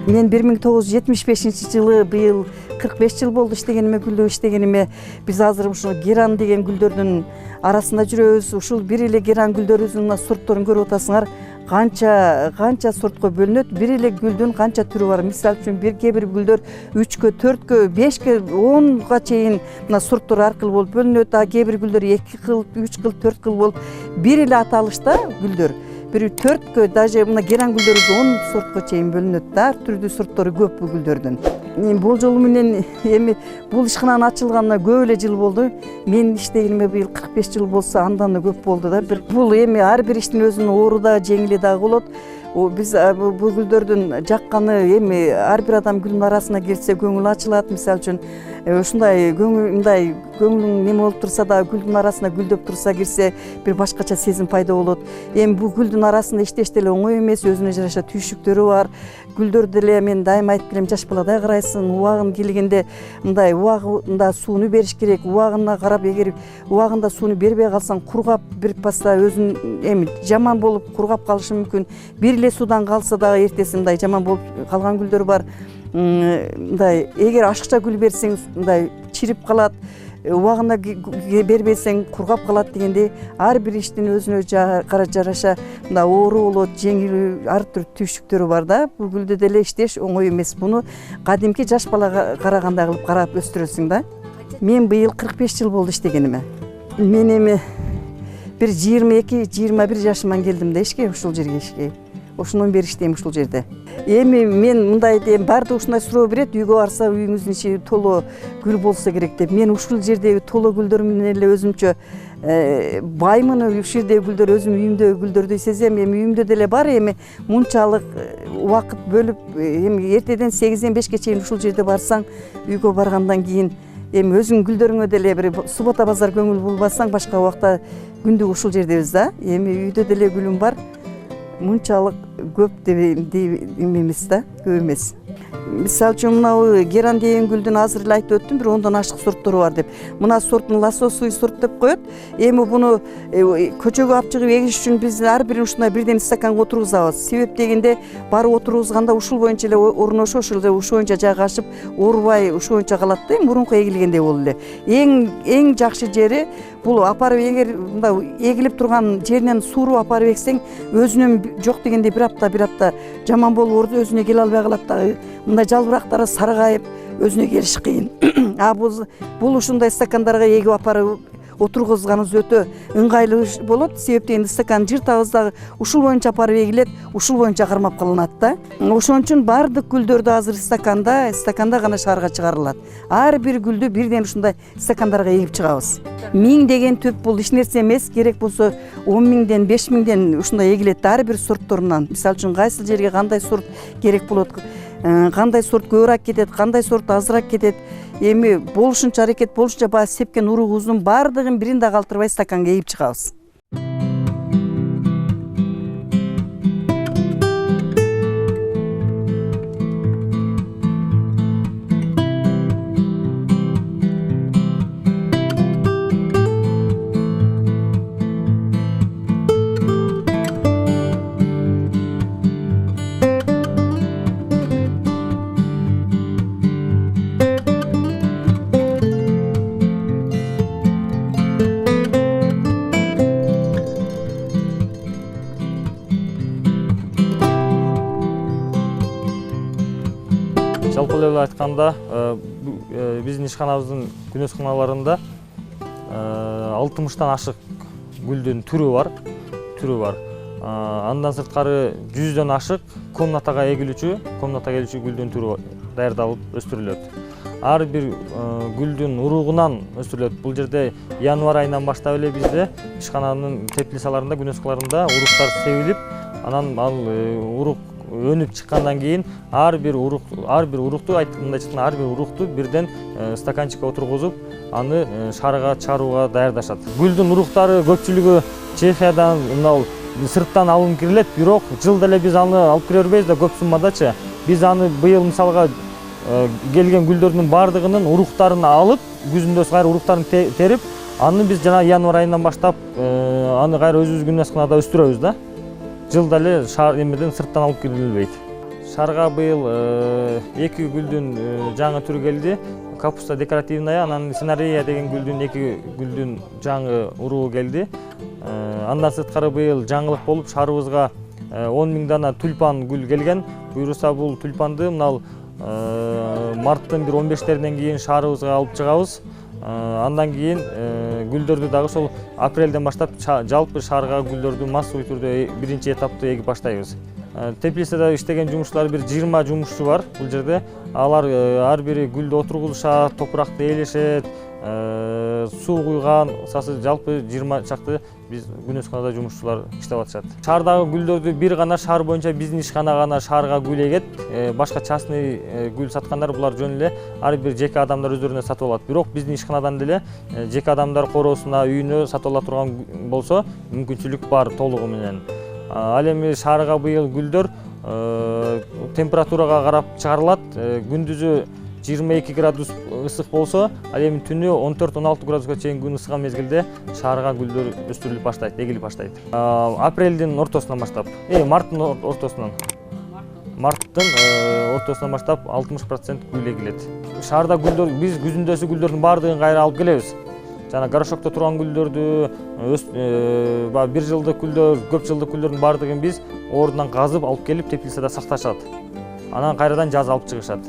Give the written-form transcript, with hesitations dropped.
Мен 1975-жылы быйыл 45 жыл болду иштегениме, гүлдө иштегениме. Биз азыр ушул геран деген гүлдөрдүн арасында жүрөбүз. Ушул бир эле геран гүлдөрүбүздүн сортторун көрүп атасыңар. Канча сортко бөлүнөт, бир эле гүлдүн канча түрү бар. Мисалы үчүн кээ бир гүлдөр 3кө, 4кө, 5кө, 10га чейин мына сорттор ар кыл болуп бөлүнөт. А кээ бир гүлдөр 2 кыл, 3 кыл, 4 кыл болуп бир эле аталышта гүлдөр бир 4кө, даже мына геран гүлдөрүбүз 10 сортко чейин бөлүнөт да. Ар түрдүү сорттору көп бул гүлдөрдүн. Болжолу менен эми бул ишкананын ачылганына көп эле жыл болду. Мен иштегениме быйыл 45 жыл болсо андан да көп болду да. Бул эми ар бир иштин өзүнүн оору да, жеңили да болот. Биз бул гүлдөрдүн жакканы эми ар бир адам гүлдүн арасына кирсе көңүл ачылат. Мисалы үчүн ушундай көңүлүң неме болуп турса да, гүлдүн арасына гүлдөп турса кирсе бир башкача сезим пайда болот. Эми бул гүлдүн арасында иштеш деле оңой эмес, өзүнө жараша түйшүктөрү бар. Гүлдөр деле мен дайыма айтып келем, жаш баладай карайсың, убагын келгенде мындай убагында сууну бериш керек. Убагына карап, эгер убагында сууну бербей калсаң, кургап бир паста өзүн эми жаман болуп кургап калышы мүмкүн. Бир эле суудан калса дагы эртеси мындай жаман болуп калган гүлдөр бар. Мындай эгер ашыкча гүл берсең, мындай чирип калат. Убагына бербесең кургап калат дегендей, ар бир иштин өзүнө жараша мындай оору болот, жеңил, ар түрдүү түйшүктөрү бар да. Бул гүлдү деле иштеш оңой эмес. Буну кадимки жаш балага карагандай кылып карап өстүрөсүң да. Мен быйыл 45 жыл болду иштегениме. Мен эми бир 22-21 жашыман келдим да ишке, ушул жерге ишке. Ошондон бери иштейм ушул жерде. Эми мен мындай дейм, баардыгы ушундай суроо берет, үйгө барса үйүңүздүн ичи толо гүл болсо керек деп. Мен ушул жердеги толо гүлдөр менен эле өзүмчө баймын. Ушул жердеги гүлдөр, өзүм үйүмдөгү гүлдөрдү сезем. Эми үйүмдө деле бар, эми мунчалык убакыт бөлүп, эми эртеден 8-ден 5ке чейин ушул жерде барсаң, үйгө баргандан кийин эми өзүң гүлдөрүңө деле бир суббота базар көңүл булбасаң, башка убакта күндүк ушул жердебиз да. Эми үйдө деле гүлүм бар. Мунчалык көп деп эмес да, көп эмес. Мисалы үчүн мына геран деген гүлдүн азыр эле айтып өттүм, бир 10дан ашык сорттору бар деп. Мына сорттун лососовый сорт деп коет. Эми буну көчөгө алып чыгып эгиш үчүн биз ар бир ушундай бирден стаканга отургузабыз. Себеп дегенде барып отургузганда ушул боюнча эле орношуп, ошол боюнча жайгашып, оорубай ушул боюнча калат да, мурунку эгилгендей болуп эле. Эң жакшы жери бул апарып, эгер мындай эгилип турган жеринен сууруп апарып эксең, өзүнөн жок дегенде бир апта жаман болуп өзүнө келе албай калат дагы. Мындай жалбырактары саргайып, өзүнө келиш кыйын. А бул ушундай стакандарга эгип апарып отургузганыбыз өтө ыңгайлуу болот. Себеп дегенде стакан жыртабыз дагы, ушул боюнча апарып эгилет, ушул боюнча кармап калынат да. Ошон үчүн баардык гүлдөрдү азыр стаканда гана шаарга чыгарылат. Ар бир гүлдү бирден ушундай стакандарга эгип чыгабыз. 1000 деген түп бул эч нерсе эмес, керек болсо 10.000ден, 5.000ден ушундай эгилет ар бир сортторунан. Мисалы үчүн кайсыл жерге кандай сорт керек болот, кандай сорт көбүрөөк кетет, кандай сорт азыраак кетет. Эми болушунча аракет, болушунча баягы сепкен уругубуздун баардыгын бирин да калтырбай стаканга эгип чыгабыз. Жалпы эле айтканда, биздин ишканабыздын күнөсканаларында 60тан ашык гүлдүн түрү бар. Андан сырткары 100дөн ашык комнатага эгилүүчү гүлдүн түрү даярдалып өстүрүлөт. Ар бир гүлдүн уругунан өстүрүлөт. Бул жерде январь айынан баштап эле бизде ишкананын теплицаларында, күнөскаларында уруктар себилип, анан ал урук өнүп чыккандан кийин ар бир урукту мындай айтканда ар бир урукту бирден стаканчикке отургузуп, аны шаарга чыгарууга даярдашат. Гүлдүн уруктары көпчүлүгү Чехиядан, мынау сырттан алынып кирилет, бирок жылда эле биз аны алып кире бербейбиз да, көп суммадачы. Биз аны быйыл мисалга келген гүлдөрдүн баардыгынын уруктарын алып, күзүндө кайра уруктарын терип, аны биз жана январь айынан баштап аны кайра өзүбүздүн күнөсканада өстүрөбүз да. Жылда эле шаар эмеден сырттан алып кирилбейт. Шаарга быйыл 2 гүлдүн жаңы түрү келди. Капуста декоративная, анан сценария деген гүлдүн 2 гүлдүн жаңы уруу келди. Андан сырткары быйыл жаңылык болуп шаарыбызга 10 000 дана тюльпан гүл келген. Буюрса бул тюльпанды мынал марттын 15-теринен кийин шаарыбызга алып чыгабыз. Андан кийин гүлдөрдү дагы ошол апрелден баштап жалпы шаарга гүлдөрдү массовый түрдө биринчи этапты эгип баштайбыз. Теплицада иштеген жумушчулар бир 20 жумушчу бар бул жерде. Алар ар бири гүлдү отургузушат, топуракты ээлешет, суу куйган, жалпы 20 чакты биз күнөсканада жумушчулар иштеп атышат. Шаардагы гүлдөрдү бир гана шаар боюнча биздин ишкана гана шаарга гүл эгет. Башка частный гүл саткандар булар жөн эле ар бир жеке адамдар өздөрүнө сатып алат. Бирок биздин ишканадан деле жеке адамдар короосуна, үйүнө сатып ала турган болсо мүмкүнчүлүк бар толугу менен. Ал эми шаарга быйыл гүлдөр температурага карап чыгарылат. Күндүзү 22 градус ысык болсо, ал эми түнү 14-16 градуска чейин күн ысыган мезгилде шаарга гүлдөр өстүрүлүп баштайт, эгилип баштайт. Апрелдин ортосунан баштап, марттын ортосунан. Марттын ортосунан баштап 60% гүл эгилет. Шаарда гүлдөр, биз күзүндөсү гүлдөрдүн баардыгын кайра алып келебиз. Жана горошокто турган гүлдөрдү, бир жылдык гүлдөр, көп жылдык гүлдөрдүн баардыгын биз ордунан казып алып келип теплицада сакташат. Анан кайрадан жаз алып чыгышат.